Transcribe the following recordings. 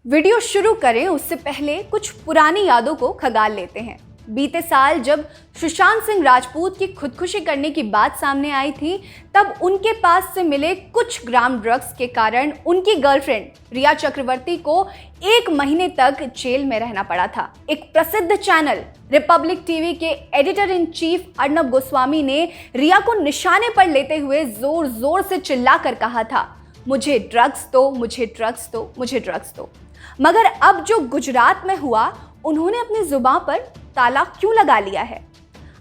Video शुरू करें उससे पहले कुछ पुरानी यादों को खंगाल लेते हैं। बीते साल जब सुशांत सिंह राजपूत की खुदकुशी करने की बात सामने आई थी, तब उनके पास से मिले कुछ ग्राम ड्रग्स के कारण उनकी गर्लफ्रेंड रिया चक्रवर्ती को 1 महीने तक जेल में रहना पड़ा था। एक प्रसिद्ध चैनल रिपब्लिक टीवी के editor in chief Arnab Goswami ने रिया को निशाने पर लेते हुए जोर जोर से चिल्लाकर कहा था, मुझे ड्रग्स दो, मुझे ड्रग्स दो, मुझे ड्रग्स दो। मगर अब जो गुजरात में हुआ, उन्होंने अपनी जुबान पर ताला क्यों लगा लिया है?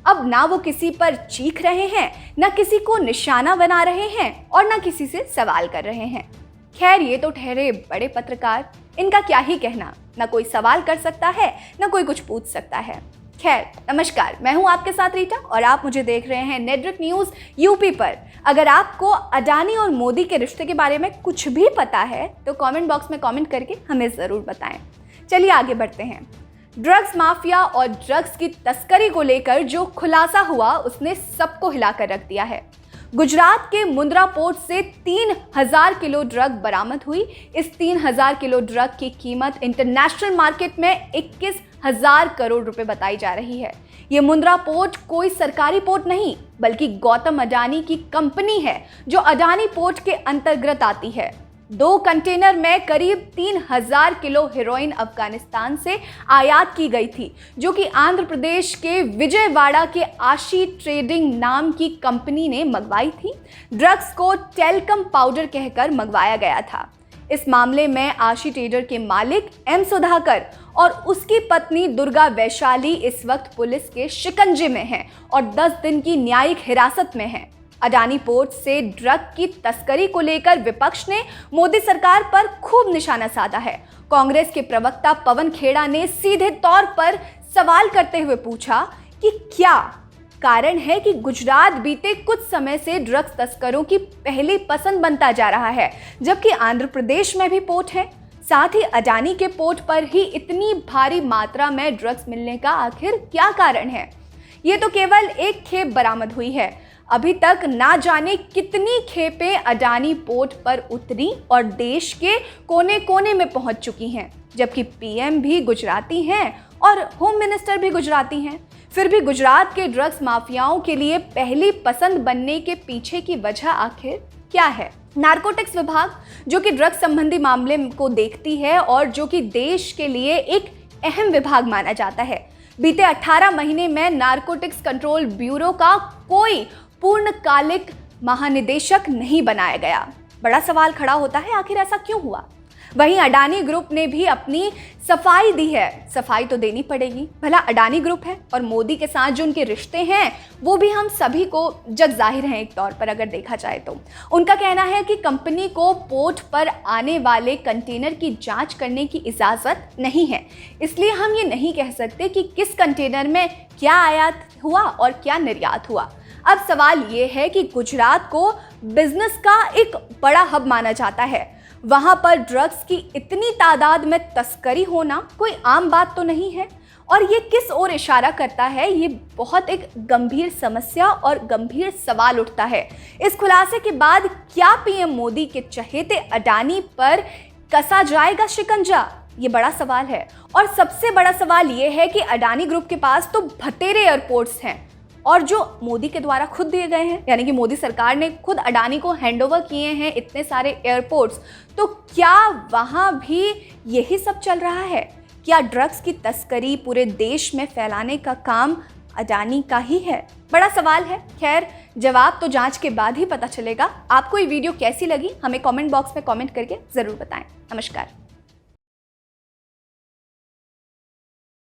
अब ना वो किसी पर चीख रहे हैं, ना किसी को निशाना बना रहे हैं और ना किसी से सवाल कर रहे हैं। खैर, ये तो ठहरे बड़े पत्रकार, इनका क्या ही कहना। ना कोई सवाल कर सकता है, ना कोई कुछ पूछ सकता है। खैर, नमस्कार, मैं हूं आपके साथ रीटा और आप मुझे देख रहे हैं नेटवर्क न्यूज़ यूपी पर। अगर आपको अडानी और मोदी के रिश्ते के बारे में कुछ भी पता है तो कमेंट बॉक्स में कमेंट करके हमें ज़रूर बताएं। चलिए आगे बढ़ते हैं। ड्रग्स माफिया और ड्रग्स की तस्करी को लेकर जो खुलासा हुआ, उसने सबको हिलाकर रख दिया है। गुजरात के मुंद्रा पोर्ट से 3000 किलो ड्रग बरामद हुई। इस 3000 किलो ड्रग की कीमत इंटरनेशनल मार्केट में 21,000 करोड़ रुपए बताई जा रही है। ये मुंद्रा पोर्ट कोई सरकारी पोर्ट नहीं, बल्कि गौतम अडानी की कंपनी है, जो अडानी पोर्ट के अंतर्गत आती है। 2 कंटेनर में करीब 3000 किलो हेरोइन अफगानिस्तान से आयात की गई थी, जो कि आंध्र प्रदेश के विजयवाड़ा के आशी ट्रेडिंग नाम की कंपनी ने मंगवाई थी। ड्रग्स को टेल्कम पाउडर कहकर मंगवाया गया था। इस मामले में आशी ट्रेडर के मालिक एम सुधाकर और उसकी पत्नी दुर्गा वैशाली इस वक्त पुलिस के शिकंजे में हैं और 10 दिन की न्यायिक हिरासत में हैं। अडानी पोर्ट से ड्रग की तस्करी को लेकर विपक्ष ने मोदी सरकार पर खूब निशाना साधा है। कांग्रेस के प्रवक्ता पवन खेड़ा ने सीधे तौर पर सवाल करते हुए पूछा कि क्या कारण है कि गुजरात बीते कुछ समय से ड्रग्स तस्करों की पहली पसंद बनता जा रहा है, जबकि आंध्र प्रदेश में भी पोर्ट है। साथ ही अडानी के पोर्ट पर ही इतनी भारी मात्रा में ड्रग्स मिलने का आखिर क्या कारण है? ये तो केवल एक खेप बरामद हुई है। अभी तक ना जाने कितनी खेपें अडानी पोर्ट पर उतरी और देश के कोने कोने में पहुंच चुकी हैं, जबकि पीएम भी गुजराती हैं और होम मिनिस्टर भी गुजराती हैं। फिर भी गुजरात के ड्रग्स माफियाओं के लिए पहली पसंद बनने के पीछे की वजह आखिर क्या है? नारकोटिक्स विभाग, जो कि ड्रग्स संबंधी मामले को देखती है और जो कि देश के लिए एक अहम विभाग माना जाता है, बीते 18 महीने में नारकोटिक्स कंट्रोल ब्यूरो का कोई पूर्णकालिक महानिदेशक नहीं बनाया गया। बड़ा सवाल खड़ा होता है, आखिर ऐसा क्यों हुआ? वहीं अडानी ग्रुप ने भी अपनी सफाई दी है। सफाई तो देनी पड़ेगी, भला अडानी ग्रुप है और मोदी के साथ जो उनके रिश्ते हैं वो भी हम सभी को जग जाहिर हैं एक तौर पर अगर देखा जाए तो। उनका कहना है कि कंपनी को पोर्ट पर आने वाले कंटेनर की जांच करने की इजाज़त नहीं है, इसलिए हम ये नहीं कह सकते कि किस कंटेनर में क्या आयात हुआ और क्या निर्यात हुआ। अब सवाल ये है कि गुजरात को बिजनेस का एक बड़ा हब माना जाता है। वहाँ पर ड्रग्स की इतनी तादाद में तस्करी होना कोई आम बात तो नहीं है और ये किस ओर इशारा करता है, ये बहुत एक गंभीर समस्या और गंभीर सवाल उठता है। इस खुलासे के बाद क्या पीएम मोदी के चहेते अडानी पर कसा जाएगा शिकंजा? ये बड़ा सवाल है। और सबसे बड़ा सवाल ये है कि अडानी ग्रुप के पास तो बतेरे एयरपोर्ट्स हैं और जो मोदी के द्वारा खुद दिए गए हैं, यानी कि मोदी सरकार ने खुद अडानी को हैंडओवर किए हैं इतने सारे एयरपोर्ट्स, तो क्या वहाँ भी यही सब चल रहा है? क्या ड्रग्स की तस्करी पूरे देश में फैलाने का काम अडानी का ही है? बड़ा सवाल है। खैर, जवाब तो जांच के बाद ही पता चलेगा। आपको ये वीडियो कैसी लगी, हमें कमेंट बॉक्स में कमेंट करके ज़रूर बताएं। नमस्कार।